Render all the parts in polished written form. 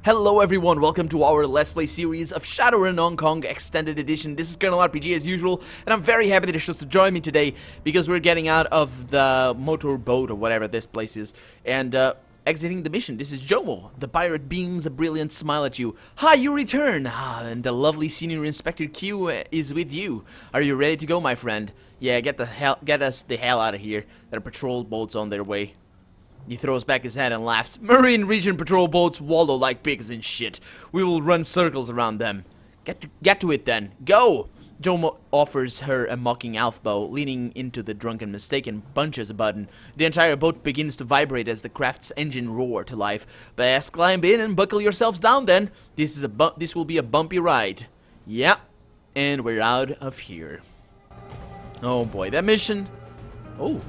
Hello everyone, welcome to our Let's Play series of Shadowrun Hong Kong Extended Edition. This is Colonel RPG as usual, and I'm very happy that you're supposed to join me today because we're getting out of the motor boat or whatever this place is, and exiting the mission. This is Jomo. The pirate beams a brilliant smile at you. Hi, you return! And the lovely Senior Inspector Q is with you. Are you ready to go, my friend? Yeah, get us the hell out of here. There are patrol boats on their way. He throws back his head and laughs. Marine region patrol boats wallow like pigs in shit. We will run circles around them. Get to it then. Go! Jomo offers her a mocking elbow, leaning into the drunken mistake and punches a button. The entire boat begins to vibrate as the craft's engine roar to life. Best climb in and buckle yourselves down then. This will be a bumpy ride. Yeah, and we're out of here. Oh boy, that mission. Oh.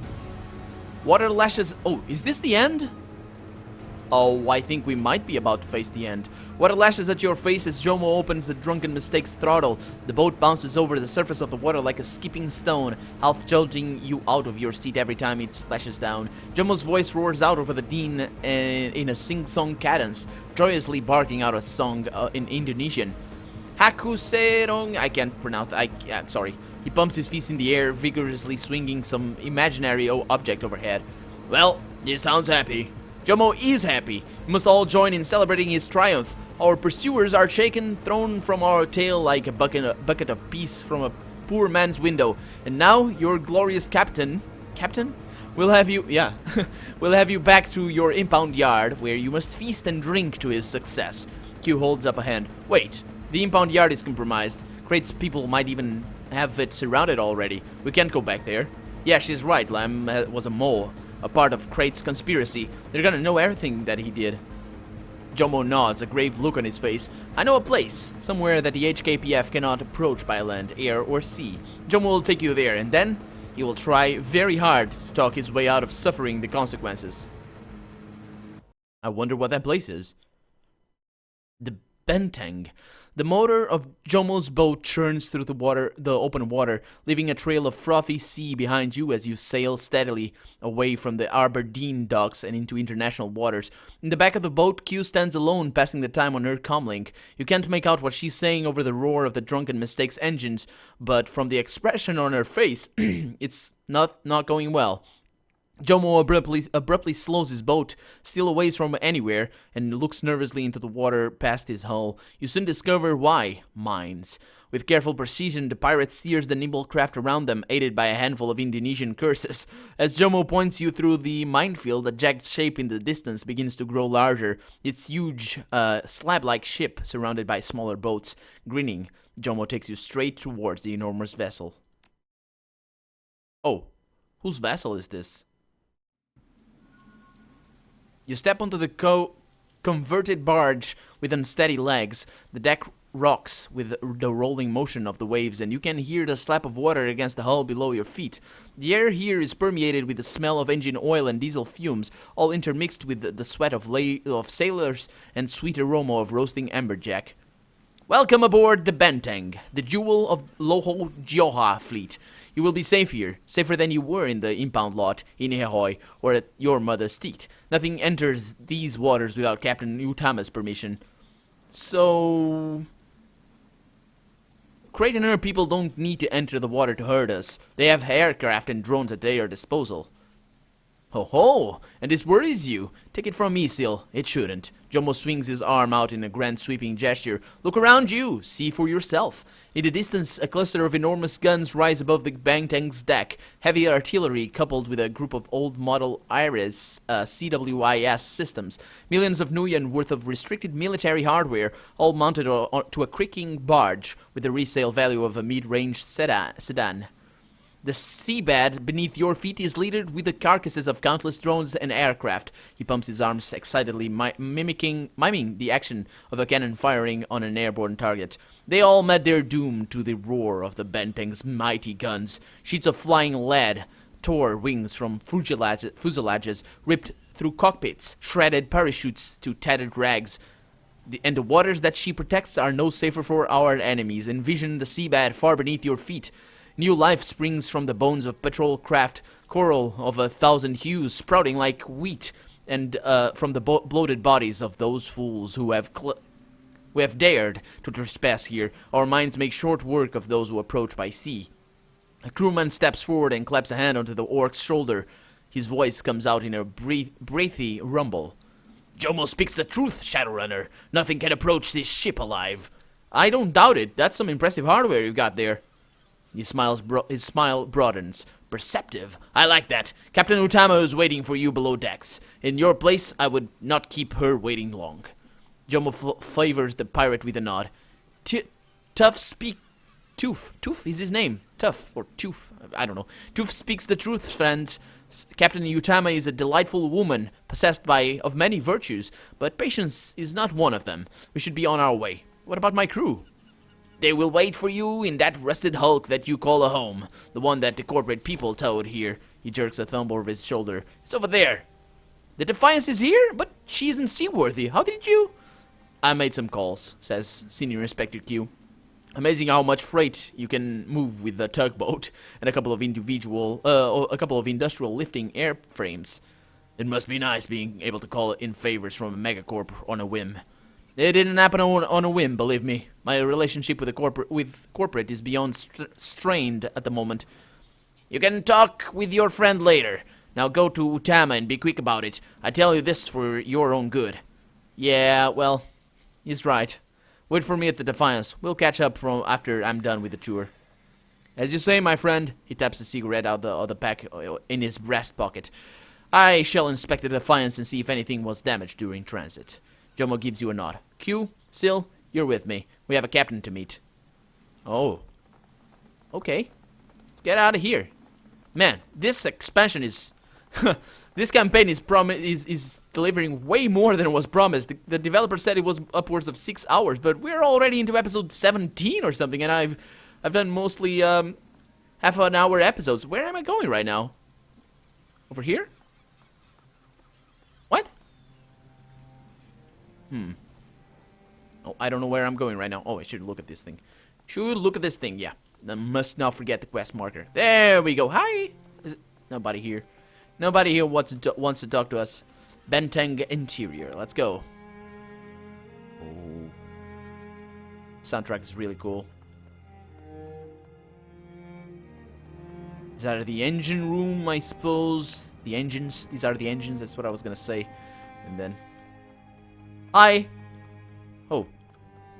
Water lashes. Oh, is this the end? Oh, I think we might be about to face the end. Water lashes at your face as Jomo opens the drunken mistake's throttle. The boat bounces over the surface of the water like a skipping stone, half jolting you out of your seat every time it splashes down. Jomo's voice roars out over the Dean in a sing-song cadence, joyously barking out a song in Indonesian. Haku serong. I can't pronounce that. I'm sorry. He pumps his fist in the air, vigorously swinging some imaginary object overhead. Well, he sounds happy. Jomo is happy. We must all join in celebrating his triumph. Our pursuers are shaken, thrown from our tail like a bucket of peas from a poor man's window. And now, your glorious captain... Captain? We'll have you... Yeah. We'll have you back to your impound yard, where you must feast and drink to his success. Q holds up a hand. Wait. The impound yard is compromised. Crate's people might even have it surrounded already. We can't go back there. Yeah, she's right. Lamb was a mole, a part of Crate's conspiracy. They're gonna know everything that he did. Jomo nods, a grave look on his face. I know a place, somewhere that the HKPF cannot approach by land, air, or sea. Jomo will take you there, and then he will try very hard to talk his way out of suffering the consequences. I wonder what that place is. The Benteng. The motor of Jomo's boat churns through the open water, leaving a trail of frothy sea behind you as you sail steadily away from the Aberdeen docks and into international waters. In the back of the boat, Q stands alone, passing the time on her comlink. You can't make out what she's saying over the roar of the drunken mistake's engines, but from the expression on her face, it's not going well. Jomo abruptly slows his boat, still away from anywhere, and looks nervously into the water past his hull. You soon discover why. Mines. With careful precision, the pirate steers the nimble craft around them, aided by a handful of Indonesian curses. As Jomo points you through the minefield, a jagged shape in the distance begins to grow larger, its huge, slab-like ship surrounded by smaller boats. Grinning, Jomo takes you straight towards the enormous vessel. Oh, whose vessel is this? You step onto the converted barge with unsteady legs. The deck rocks with the rolling motion of the waves, and you can hear the slap of water against the hull below your feet. The air here is permeated with the smell of engine oil and diesel fumes, all intermixed with the sweat of sailors and sweet aroma of roasting amberjack. Welcome aboard the Benteng, the jewel of Loho Jioha fleet. You will be safe here, safer than you were in the impound lot in Ehoy or at your mother's teat. Nothing enters these waters without Captain Utama's permission. So... Crate and her people don't need to enter the water to hurt us. They have aircraft and drones at their disposal. Ho ho! And this worries you? Take it from me, Seal. It shouldn't. Jomo swings his arm out in a grand sweeping gesture. Look around you. See for yourself. In the distance, a cluster of enormous guns rise above the Benteng's deck. Heavy artillery coupled with a group of old model IRIS CWIS systems. Millions of Nuyen worth of restricted military hardware, all mounted to a creaking barge with a resale value of a mid-range sedan. The seabed beneath your feet is littered with the carcasses of countless drones and aircraft. He pumps his arms excitedly, miming the action of a cannon firing on an airborne target. They all met their doom to the roar of the Benteng's mighty guns. Sheets of flying lead tore wings from fuselages, ripped through cockpits, shredded parachutes to tattered rags. And the waters that she protects are no safer for our enemies. Envision the seabed far beneath your feet. New life springs from the bones of patrol craft, coral of 1,000 hues sprouting like wheat. and from the bloated bodies of those fools who have dared to trespass here. Our minds make short work of those who approach by sea. A crewman steps forward and claps a hand onto the orc's shoulder. His voice comes out in a breathy rumble. Jomo speaks the truth, Shadowrunner. Nothing can approach this ship alive. I don't doubt it. That's some impressive hardware you got there. His smile broadens. Perceptive. I like that. Captain Utama is waiting for you below decks. In your place, I would not keep her waiting long. Jomo favors the pirate with a nod. Toof is his name. Tough, or Toof, I don't know. Toof speaks the truth, friends. Captain Utama is a delightful woman, possessed of many virtues, but patience is not one of them. We should be on our way. What about my crew? They will wait for you in that rusted hulk that you call a home. The one that the corporate people towed here. He jerks a thumb over his shoulder. It's over there. The Defiance is here? But she isn't seaworthy. How did you... I made some calls, says Senior Inspector Q. Amazing how much freight you can move with the tugboat and a couple of industrial lifting airframes. It must be nice being able to call in favors from a megacorp on a whim. It didn't happen on a whim, believe me. My relationship with corporate is beyond strained at the moment. You can talk with your friend later. Now go to Utama and be quick about it. I tell you this for your own good. Yeah, well, he's right. Wait for me at the Defiance. We'll catch up after I'm done with the tour. As you say, my friend. He taps a cigarette out of the pack in his breast pocket. I shall inspect the Defiance and see if anything was damaged during transit. Jomo gives you a nod. Q, Sil, you're with me. We have a captain to meet. Oh. Okay. Let's get out of here. Man, this expansion is... This campaign is delivering way more than was promised. The developer said it was upwards of 6 hours, but we're already into episode 17 or something, and I've done mostly half an hour episodes. Where am I going right now? Over here? What? Oh, I don't know where I'm going right now. Oh, I should look at this thing. Should look at this thing, yeah. I must not forget the quest marker. There we go. Hi! Nobody here. Nobody here wants to talk to us. Benteng interior. Let's go. Oh. Soundtrack is really cool. Is that the engine room, I suppose? The engines. These are the engines. That's what I was gonna say. And then... Hi! Oh.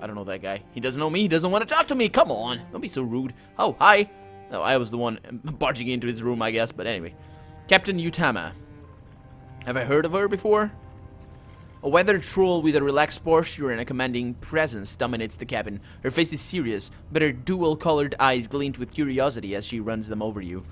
I don't know that guy. He doesn't know me. He doesn't want to talk to me. Come on. Don't be so rude. Oh, hi. No, I was the one barging into his room, I guess. But anyway. Captain Utama. Have I heard of her before? A weathered troll with a relaxed posture and a commanding presence dominates the cabin. Her face is serious, but her dual-colored eyes glint with curiosity as she runs them over you.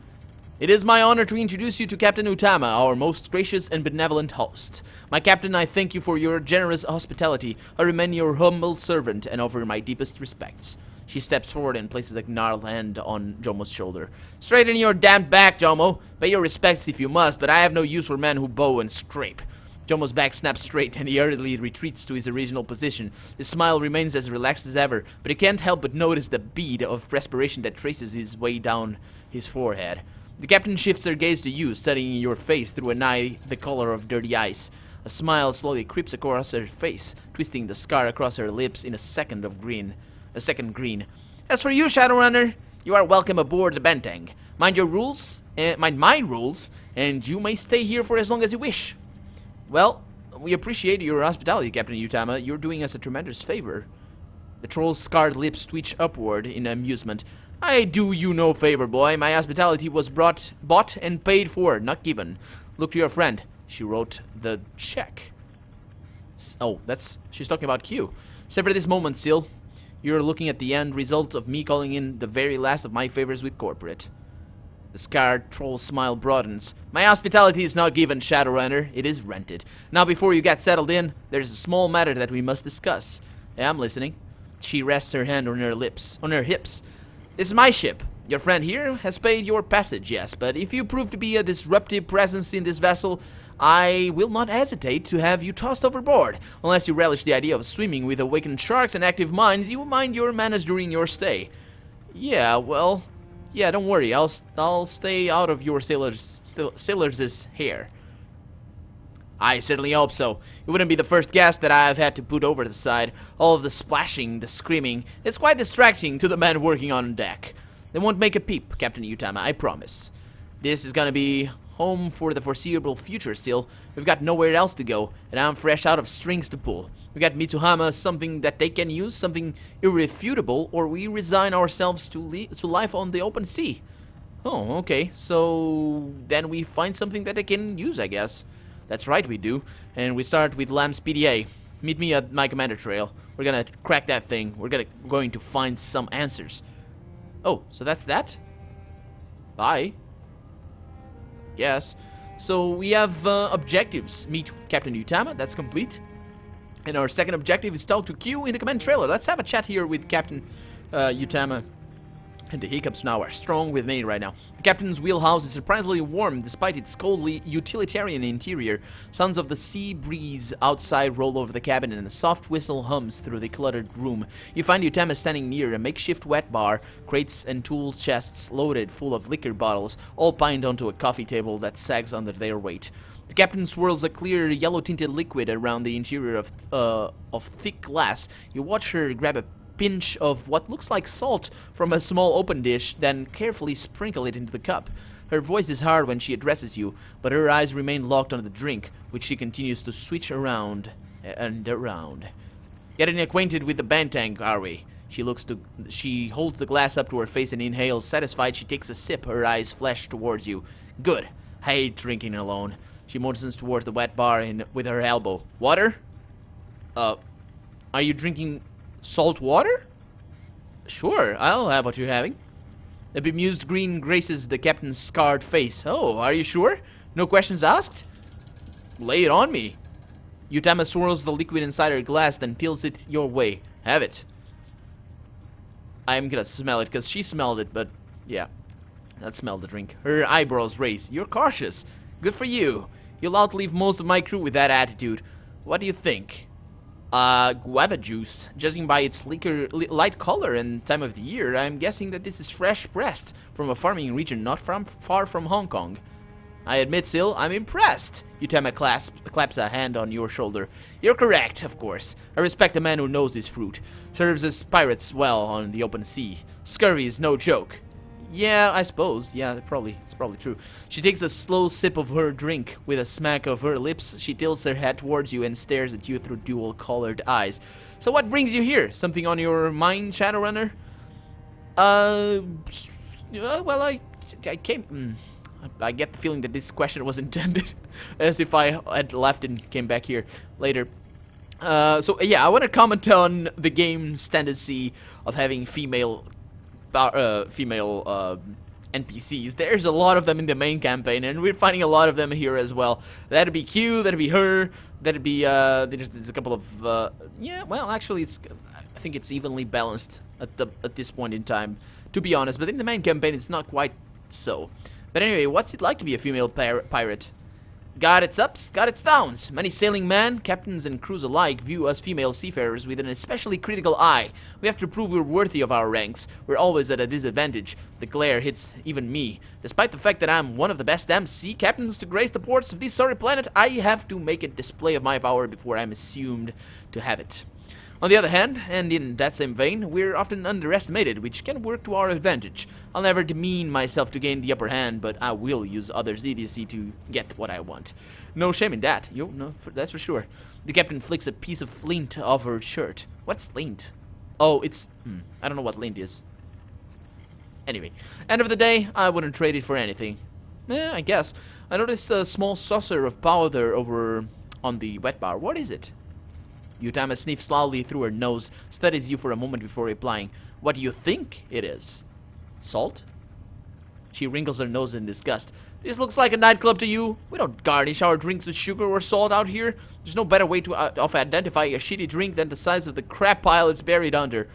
It is my honor to introduce you to Captain Utama, our most gracious and benevolent host. My captain, I thank you for your generous hospitality. I remain your humble servant and offer my deepest respects. She steps forward and places a gnarled hand on Jomo's shoulder. Straighten your damned back, Jomo. Pay your respects if you must, but I have no use for men who bow and scrape. Jomo's back snaps straight and he hurriedly retreats to his original position. His smile remains as relaxed as ever, but he can't help but notice the bead of perspiration that traces his way down his forehead. The captain shifts her gaze to you, studying your face through an eye the color of dirty ice. A smile slowly creeps across her face, twisting the scar across her lips in a second green. As for you, Shadowrunner, you are welcome aboard the Benteng. Mind my rules, and you may stay here for as long as you wish. Well, we appreciate your hospitality, Captain Utama. You're doing us a tremendous favor. The troll's scarred lips twitch upward in amusement. I do you no favor, boy. My hospitality was bought and paid for, not given. Look to your friend. She wrote the check. Oh, she's talking about Q. Savor this moment, Sil. You're looking at the end result of me calling in the very last of my favors with corporate. The scarred troll's smile broadens. My hospitality is not given, Shadowrunner. It is rented. Now, before you get settled in, there's a small matter that we must discuss. Yeah, I'm listening. She rests her hand on her hips. This is my ship. Your friend here has paid your passage, yes, but if you prove to be a disruptive presence in this vessel, I will not hesitate to have you tossed overboard. Unless you relish the idea of swimming with awakened sharks and active minds, you will mind your manners during your stay. Yeah, well, yeah, don't worry. I'll stay out of your sailors' hair. I certainly hope so. You wouldn't be the first guest that I've had to put over the side. All of the splashing, the screaming, it's quite distracting to the men working on deck. They won't make a peep, Captain Utama, I promise. This is gonna be home for the foreseeable future still. We've got nowhere else to go, and I'm fresh out of strings to pull. We got Mitsuhama, something that they can use, something irrefutable, or we resign ourselves to life on the open sea. Oh, okay, so then we find something that they can use, I guess. That's right, we do. And we start with Lamb's PDA. Meet me at my commander trail. We're gonna crack that thing. We're going to find some answers. Oh, so that's that? Bye. Yes. So we have objectives. Meet Captain Utama. That's complete. And our second objective is talk to Q in the command trailer. Let's have a chat here with Captain Utama. And the hiccups now are strong with me right now. The captain's wheelhouse is surprisingly warm despite its coldly utilitarian interior. Sounds of the sea breeze outside roll over the cabin and a soft whistle hums through the cluttered room. You find Utama standing near a makeshift wet bar, crates and tool chests loaded full of liquor bottles, all piled onto a coffee table that sags under their weight. The captain swirls a clear yellow-tinted liquid around the interior of thick glass. You watch her grab a pinch of what looks like salt from a small open dish, then carefully sprinkle it into the cup. Her voice is hard when she addresses you, but her eyes remain locked on the drink, which she continues to switch around and around. Getting acquainted with the bantang, are we? She holds the glass up to her face and inhales. Satisfied, she takes a sip, her eyes flash towards you. Good. I hate drinking alone. She motions towards the wet bar with her elbow. Water? Are you drinking salt water? Sure, I'll have what you're having. A bemused grin graces the captain's scarred face. Oh, are you sure? No questions asked? Lay it on me. Utama swirls the liquid inside her glass, then tilts it your way. Have it. I'm gonna smell it, because she smelled it, but yeah. Let's smell the drink. Her eyebrows raise. You're cautious. Good for you. You'll outlive most of my crew with that attitude. What do you think? Guava juice. Judging by its light color and time of the year, I'm guessing that this is fresh pressed from a farming region not far from Hong Kong. I admit, Sil, I'm impressed. Utama claps a hand on your shoulder. You're correct, of course. I respect a man who knows his fruit. Serves as pirates well on the open sea. Scurvy is no joke. Yeah, I suppose. Yeah, it's probably true. She takes a slow sip of her drink. With a smack of her lips, she tilts her head towards you and stares at you through dual-colored eyes. So what brings you here? Something on your mind, Shadowrunner? Well, I came... I get the feeling that this question was intended as if I had left and came back here later. So, yeah, I want to comment on the game's tendency of having female NPCs. There's a lot of them in the main campaign, and we're finding a lot of them here as well. That'd be Q, that'd be her, that'd be there's a couple of yeah, well, actually I think it's evenly balanced at this point in time, to be honest, but in the main campaign it's not quite so. But anyway, what's it like to be a female pirate? Got its ups, got its downs. Many sailing men, captains and crews alike view us female seafarers with an especially critical eye. We have to prove we're worthy of our ranks. We're always at a disadvantage. The glare hits even me. Despite the fact that I'm one of the best damn sea captains to grace the ports of this sorry planet, I have to make a display of my power before I'm assumed to have it. On the other hand, and in that same vein, we're often underestimated, which can work to our advantage. I'll never demean myself to gain the upper hand, but I will use others' idiocy to get what I want. No shame in that. That's for sure. The captain flicks a piece of lint off her shirt. What's lint? Oh, it's... I don't know what lint is. Anyway, end of the day, I wouldn't trade it for anything. I guess. I noticed a small saucer of powder over on the wet bar. What is it? Utama sniffs loudly through her nose, studies you for a moment before replying. What do you think it is? Salt? She wrinkles her nose in disgust. This looks like a nightclub to you? We don't garnish our drinks with sugar or salt out here. There's no better way to identify a shitty drink than the size of the crap pile it's buried under.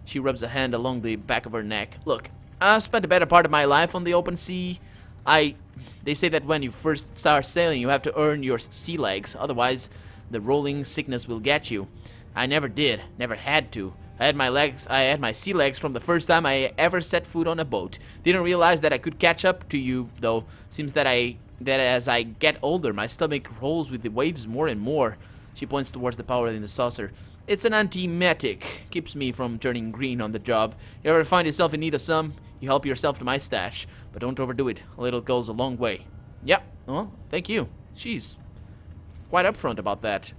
She rubs a hand along the back of her neck. Look, I've spent the better part of my life on the open sea. They say that when you first start sailing, you have to earn your sea legs. Otherwise, the rolling sickness will get you. I never did. Never had to. I had my sea legs from the first time I ever set foot on a boat. Didn't realize that I could catch up to you, though. Seems that I that as I get older, my stomach rolls with the waves more and more. She points towards the powder in the saucer. It's an antiemetic. Keeps me from turning green on the job. You ever find yourself in need of some? You help yourself to my stash. But don't overdo it. A little goes a long way. Yep. Well, thank you. She's quite upfront about that.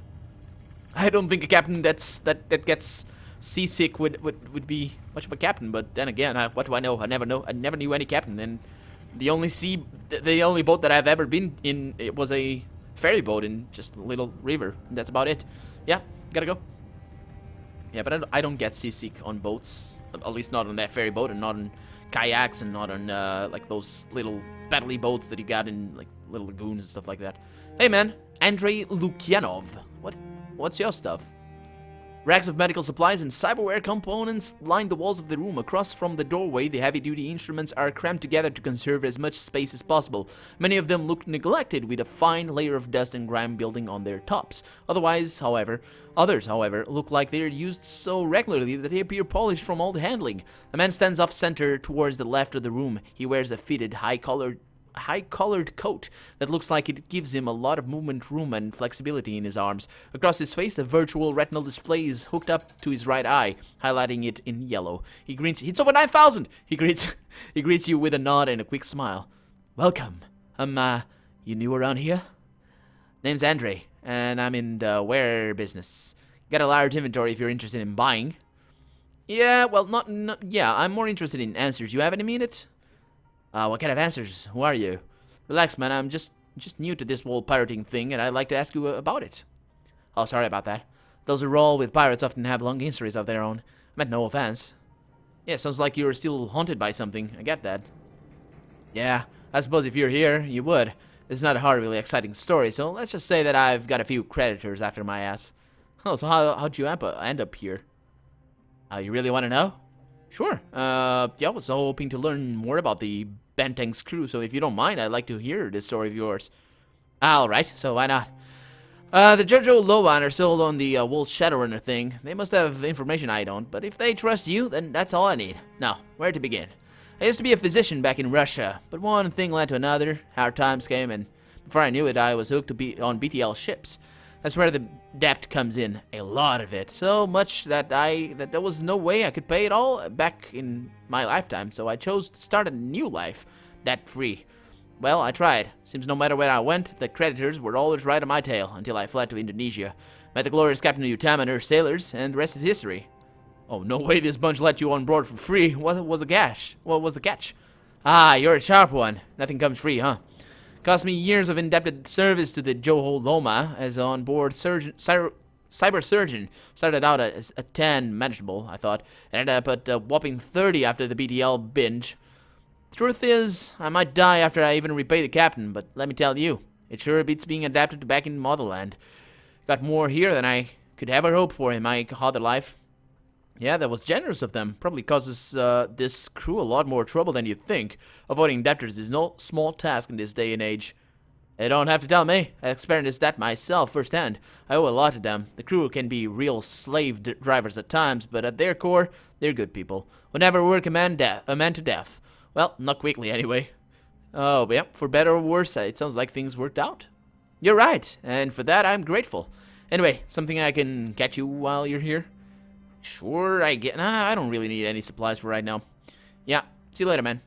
I don't think a captain that gets seasick would be much of a captain, but then again, what do I know? I never knew any captain, and the only boat that I've ever been in, it was a ferry boat in just a little river, and that's about it. Yeah, gotta go. Yeah, but I don't get seasick on boats, at least not on that ferry boat, and not on kayaks, and not on like those little paddly boats that you got in like little lagoons and stuff like that. Hey man, Andrei Lukyanov, what's your stuff? Racks of medical supplies and cyberware components line the walls of the room. Across from the doorway, the heavy-duty instruments are crammed together to conserve as much space as possible. Many of them look neglected, with a fine layer of dust and grime building on their tops. Others, however, look like they're used so regularly that they appear polished from all the handling. A man stands off-center towards the left of the room. He wears a fitted, high-collared coat that looks like it gives him a lot of movement room and flexibility in his arms. Across his face, a virtual retinal display is hooked up to his right eye, highlighting it in yellow. He greets you. It's over 9,000! He greets you with a nod and a quick smile. Welcome. You new around here? Name's Andre, and I'm in the ware business. Got a large inventory if you're interested in buying. Yeah, well, yeah, I'm more interested in answers. You have any minutes? What kind of answers? Who are you? Relax, man. I'm just new to this whole pirating thing, and I'd like to ask you about it. Oh, sorry about that. Those who roll with pirates often have long histories of their own. I meant no offense. Yeah, sounds like you're still haunted by something. I get that. Yeah, I suppose if you're here, you would. It's not a horribly exciting story, so let's just say that I've got a few creditors after my ass. Oh, so how'd you end up here? You really want to know? Sure. Yeah, I was hoping to learn more about the Benteng's crew, so if you don't mind, I'd like to hear this story of yours. Alright, so why not? The Jojo Loban are sold on the whole Shadowrunner thing. They must have information I don't, but if they trust you, then that's all I need. Now, where to begin? I used to be a physician back in Russia, but one thing led to another, hard times came, and before I knew it, I was hooked on BTL ships. That's where the debt comes in, a lot of it, so much that there was no way I could pay it all back in my lifetime, so I chose to start a new life, debt-free. Well, I tried. Seems no matter where I went, the creditors were always right on my tail, until I fled to Indonesia. Met the glorious Captain Utama and her sailors, and the rest is history. Oh, no way this bunch let you on board for free. What was the catch? What was the catch? Ah, you're a sharp one. Nothing comes free, huh? Cost me years of indebted service to the Joho Loma as on-board cyber surgeon. Started out as a 10, manageable, I thought. Ended up at a whopping 30 after the BTL binge. Truth is, I might die after I even repay the captain, but let me tell you, it sure beats being adapted back in motherland. Got more here than I could ever hope for in my other life. Yeah, that was generous of them. Probably causes this crew a lot more trouble than you think. Avoiding debtors is no small task in this day and age. You don't have to tell me. I experienced that myself firsthand. I owe a lot to them. The crew can be real slave drivers at times, but at their core, they're good people. Would never work a man to death. Well, not quickly anyway. Oh, but yeah, for better or worse, it sounds like things worked out. You're right, and for that I'm grateful. Anyway, something I can get you while you're here? Sure, I don't really need any supplies for right now. Yeah, see you later, man.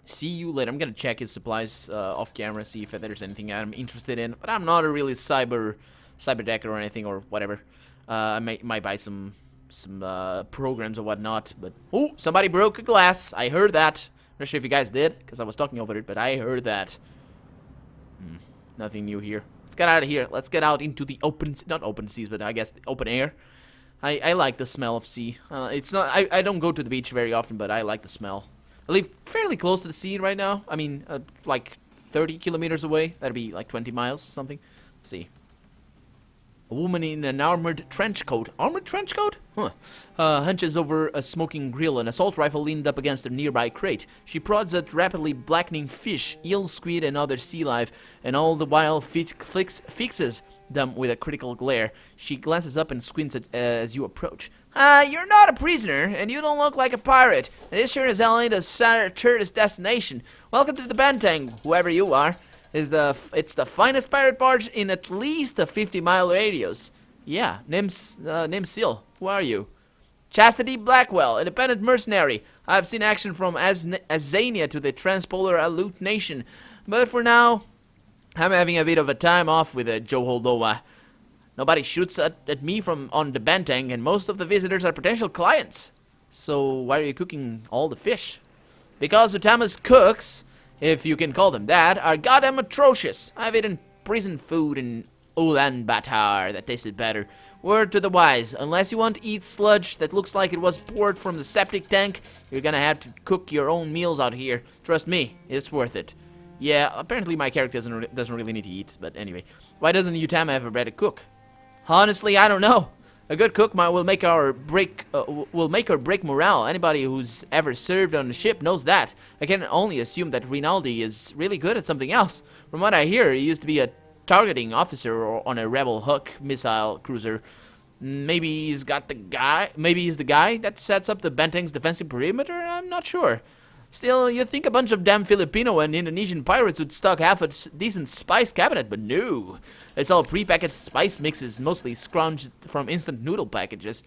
See you later. I'm gonna check his supplies off camera, see if there's anything I'm interested in. But I'm not a really cyber decker or anything or whatever. I might buy some programs or whatnot. But oh, somebody broke a glass. I heard that. I'm not sure if you guys did, because I was talking over it, but I heard that. Nothing new here. Let's get out of here. Let's get out into the not open seas, but I guess the open air. I like the smell of sea. It's not. I don't go to the beach very often, but I like the smell. I live fairly close to the sea right now. I mean, like 30 kilometers away. That'd be like 20 miles or something. Let's see. A woman in an armored trench coat. Armored trench coat? Huh. Hunches over a smoking grill, an assault rifle leaned up against a nearby crate. She prods at rapidly blackening fish, eel, squid, and other sea life, and all the while fixes them with a critical glare. She glances up and squints as you approach. You're not a prisoner, and you don't look like a pirate. And this sure as hell ain't a tourist destination. Welcome to the Benteng, whoever you are. It's the finest pirate barge in at least a 50-mile radius. Yeah, name's Seal. Who are you? Chastity Blackwell, independent mercenary. I've seen action from Azania to the Transpolar Aleut Nation, but for now, I'm having a bit of a time off with Joe Holdoa. Nobody shoots at me from on the Bantang, and most of the visitors are potential clients. So why are you cooking all the fish? Because Utama's cooks, if you can call them that, are goddamn atrocious. I've eaten prison food in Ulaanbaatar that tasted better. Word to the wise, unless you want to eat sludge that looks like it was poured from the septic tank, you're gonna have to cook your own meals out here. Trust me, it's worth it. Yeah, apparently my character doesn't really need to eat, but anyway. Why doesn't Utama have a better cook? Honestly, I don't know. A good cook will make or break morale. Anybody who's ever served on a ship knows that. I can only assume that Rinaldi is really good at something else. From what I hear, he used to be a targeting officer on a Rebel Hook missile cruiser. Maybe he's the guy that sets up the Bantang's defensive perimeter? I'm not sure. Still, you'd think a bunch of damn Filipino and Indonesian pirates would stock half a decent spice cabinet, but no. It's all prepackaged spice mixes, mostly scrounged from instant noodle packages.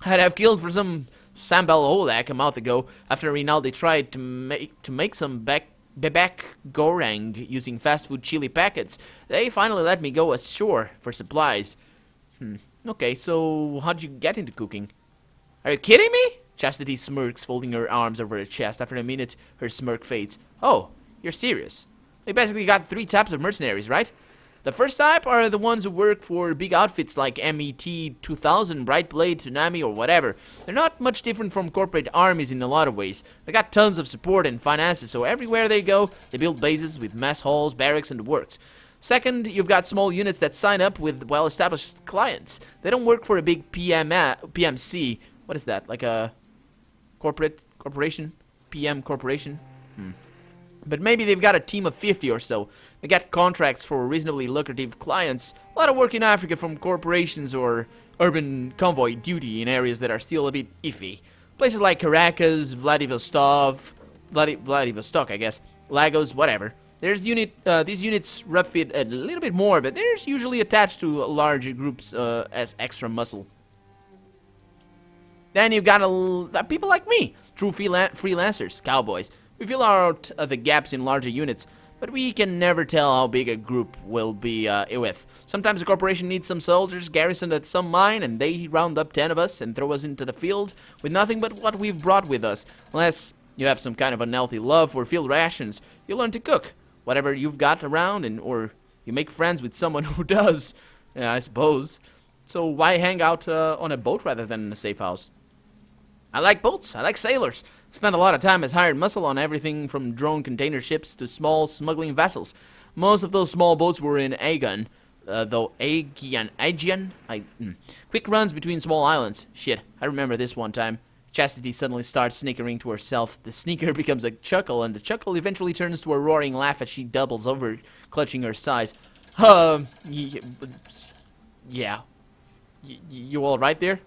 I'd have killed for some sambal olak a month ago after Rinaldi tried to make some bebek goreng using fast food chili packets. They finally let me go ashore for supplies. Okay, so how'd you get into cooking? Are you kidding me? Chastity smirks, folding her arms over her chest. After a minute, her smirk fades. Oh, you're serious? We basically got 3 types of mercenaries, right? The first type are the ones who work for big outfits like MET 2000, Brightblade, Tsunami, or whatever. They're not much different from corporate armies in a lot of ways. They got tons of support and finances, so everywhere they go, they build bases with mess halls, barracks, and the works. Second, you've got small units that sign up with well-established clients. They don't work for a big PMC. What is that? Like a corporation? PM corporation? But maybe they've got a team of 50 or so. They got contracts for reasonably lucrative clients. A lot of work in Africa from corporations or urban convoy duty in areas that are still a bit iffy. Places like Caracas, Vladivostok, I guess, Lagos, whatever. These units rough it a little bit more, but they're usually attached to larger groups as extra muscle. Then you've got people like me, true freelancers, cowboys. We fill out the gaps in larger units, but we can never tell how big a group will be with. Sometimes a corporation needs some soldiers garrisoned at some mine, and they round up 10 of us and throw us into the field with nothing but what we've brought with us. Unless you have some kind of unhealthy love for field rations, you learn to cook whatever you've got around, or you make friends with someone who does, I suppose. So why hang out on a boat rather than in a safe house? I like boats. I like sailors. Spent a lot of time as hired muscle on everything from drone container ships to small smuggling vessels. Most of those small boats were in Aegean, quick runs between small islands. Shit, I remember this one time. Chastity suddenly starts snickering to herself. The snicker becomes a chuckle, and the chuckle eventually turns to a roaring laugh as she doubles over, clutching her sides. Yeah. You all right there?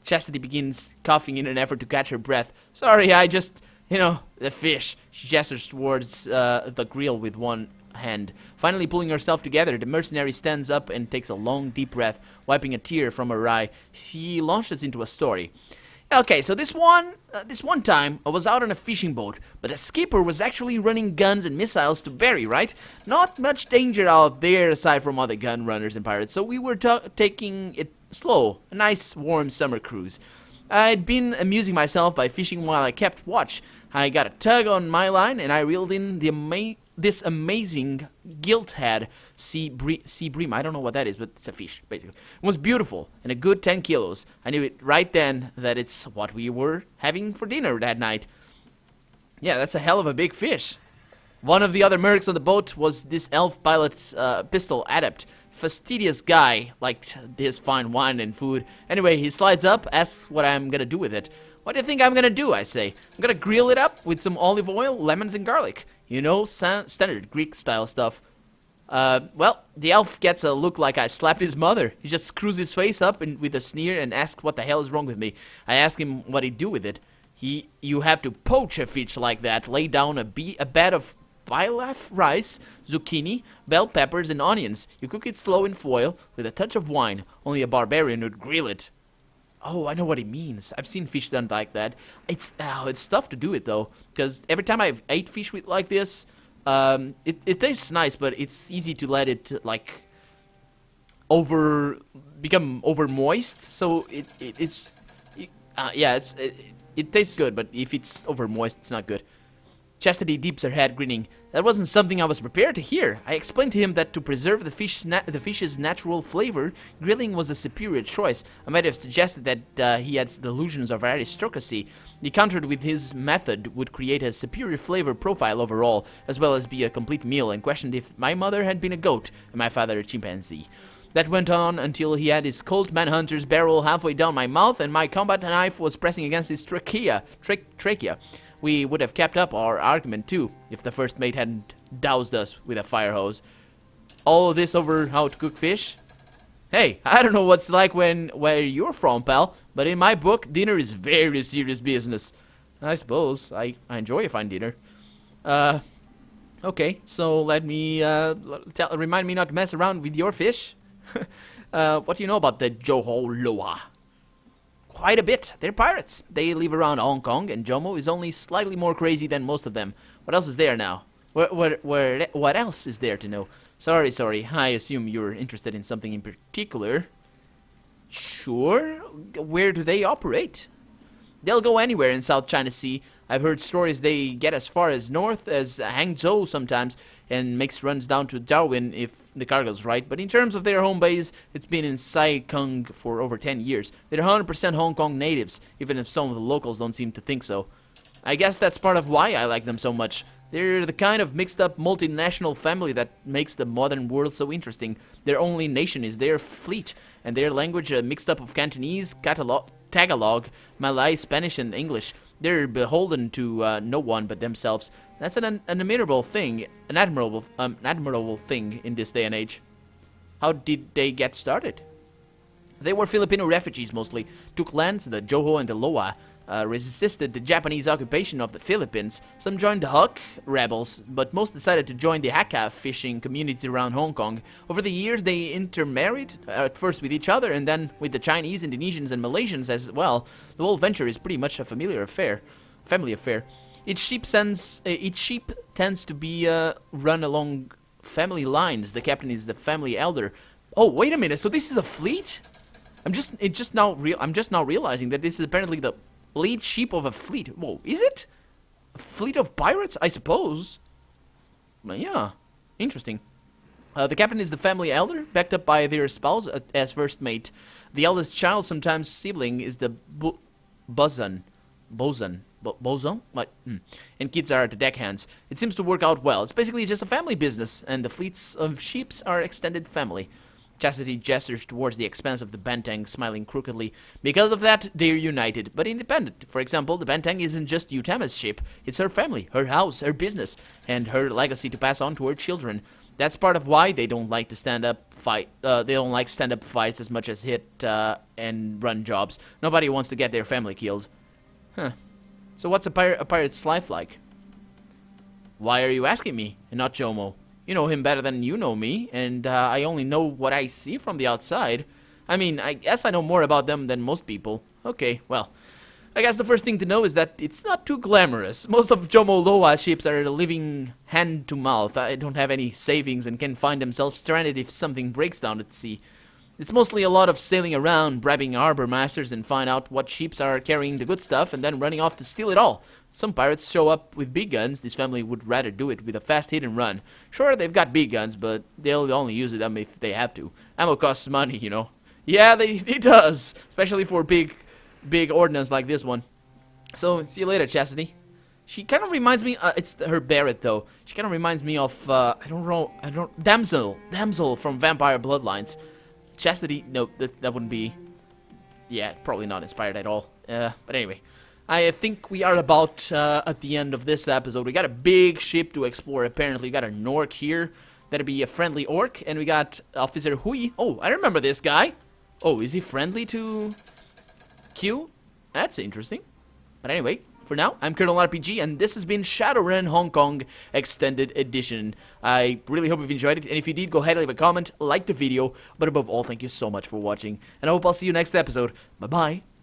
Chastity begins coughing in an effort to catch her breath. Sorry, I just, the fish. She gestures towards the grill with one hand. Finally pulling herself together, the mercenary stands up and takes a long, deep breath, wiping a tear from her eye. She launches into a story. Okay, so this one time, I was out on a fishing boat, but the skipper was actually running guns and missiles to Barry, right? Not much danger out there aside from other gun runners and pirates, so we were taking it slow, a nice warm summer cruise. I'd been amusing myself by fishing while I kept watch. I got a tug on my line and I reeled in this amazing gilt-head sea bream. I don't know what that is, but it's a fish, basically. It was beautiful and a good 10 kilos. I knew it right then that it's what we were having for dinner that night. Yeah, that's a hell of a big fish. One of the other mercs on the boat was this elf pilot's pistol adept. Fastidious guy, liked his fine wine and food. Anyway, he slides up, asks what I'm gonna do with it. What do you think I'm gonna do, I say. I'm gonna grill it up with some olive oil, lemons, and garlic. Standard Greek-style stuff. Well, the elf gets a look like I slapped his mother. He just screws his face up with a sneer and asks what the hell is wrong with me. I ask him what he'd do with it. You have to poach a fish like that, lay down a bed of pilaf rice, zucchini, bell peppers, and onions. You cook it slow in foil with a touch of wine. Only a barbarian would grill it. Oh, I know what he means. I've seen fish done like that. It's tough to do it though, because every time I've ate fish with like this, it tastes nice, but it's easy to let it like become over moist. So it tastes good, but if it's over moist, it's not good. Chastity dips her head, grinning. That wasn't something I was prepared to hear. I explained to him that to preserve the fish's natural flavor, grilling was a superior choice. I might have suggested that he had delusions of aristocracy. He countered with his method would create a superior flavor profile overall, as well as be a complete meal, and questioned if my mother had been a goat and my father a chimpanzee. That went on until he had his Colt Manhunter's barrel halfway down my mouth and my combat knife was pressing against his trachea. We would have kept up our argument too, if the first mate hadn't doused us with a fire hose. All this over how to cook fish? Hey, I don't know what's like where you're from, pal, but in my book, dinner is very serious business. I suppose. I enjoy a fine dinner. Okay, so let me, remind me not to mess around with your fish. What do you know about the Johor Loa? Quite a bit. They're pirates. They live around Hong Kong, and Jomo is only slightly more crazy than most of them. What else is there now? What else is there to know? Sorry. I assume you're interested in something in particular. Sure. Where do they operate? They'll go anywhere in South China Sea. I've heard stories they get as far as north as Hangzhou sometimes, and makes runs down to Darwin if the cargo's right. But in terms of their home base, it's been in Sai Kung for over 10 years. They're 100% Hong Kong natives, even if some of the locals don't seem to think so. I guess that's part of why I like them so much. They're the kind of mixed-up multinational family that makes the modern world so interesting. Their only nation is their fleet, and their language a mixed up of Cantonese, Tagalog, Malay, Spanish, and English. They're beholden to no one but themselves. That's an admirable thing in this day and age. How did they get started? They were Filipino refugees mostly, took lands, the Johor and the Loa, resisted the Japanese occupation of the Philippines. Some joined the Huk rebels, but most decided to join the Hakka fishing communities around Hong Kong. Over the years, they intermarried, at first with each other, and then with the Chinese, Indonesians, and Malaysians as well. The whole venture is pretty much a family affair. Each sheep tends to be run along family lines. The captain is the family elder. Oh, wait a minute. So this is a fleet? I'm just now realizing that this is apparently the lead sheep of a fleet. Whoa, is it? A fleet of pirates, I suppose. Well, yeah, interesting. The captain is the family elder, backed up by their spouse as first mate. The eldest child, sometimes sibling, is the bosun. And kids are the deckhands. It seems to work out well. It's basically just a family business, and the fleets of ships are extended family. Chastity gestures towards the expanse of the Banteng, smiling crookedly. Because of that, they're united, but independent. For example, the Banteng isn't just Utama's ship. It's her family, her house, her business, and her legacy to pass on to her children. That's part of why they don't like to stand-up fight. They don't like stand-up fights as much as hit and run jobs. Nobody wants to get their family killed. Huh. So what's a pirate's life like? Why are you asking me, and not Jomo? You know him better than you know me, and I only know what I see from the outside. I mean, I guess I know more about them than most people. Okay, well, I guess the first thing to know is that it's not too glamorous. Most of Jomo Loa ships are living hand to mouth. I don't have any savings and can find themselves stranded if something breaks down at sea. It's mostly a lot of sailing around, bribing harbor masters and find out what ships are carrying the good stuff and then running off to steal it all. Some pirates show up with big guns. This family would rather do it with a fast hit and run. Sure, they've got big guns, but they'll only use them if they have to. Ammo costs money, you know. Yeah, it does, especially for big ordnance like this one. So, see you later, Chastity. She kind of reminds me, it's her Barrett though. She kind of reminds me of, Damsel from Vampire Bloodlines. Chastity, no, that wouldn't be, yeah, probably not inspired at all. But anyway, I think we are about at the end of this episode. We got a big ship to explore, apparently. We got a Nork here. That'd be a friendly orc. And we got Officer Hui. Oh, I remember this guy. Oh, is he friendly to Q? That's interesting. But anyway, for now, I'm Colonel RPG, and this has been Shadowrun Hong Kong Extended Edition. I really hope you've enjoyed it, and if you did, go ahead and leave a comment, like the video, but above all, thank you so much for watching, and I hope I'll see you next episode. Bye-bye.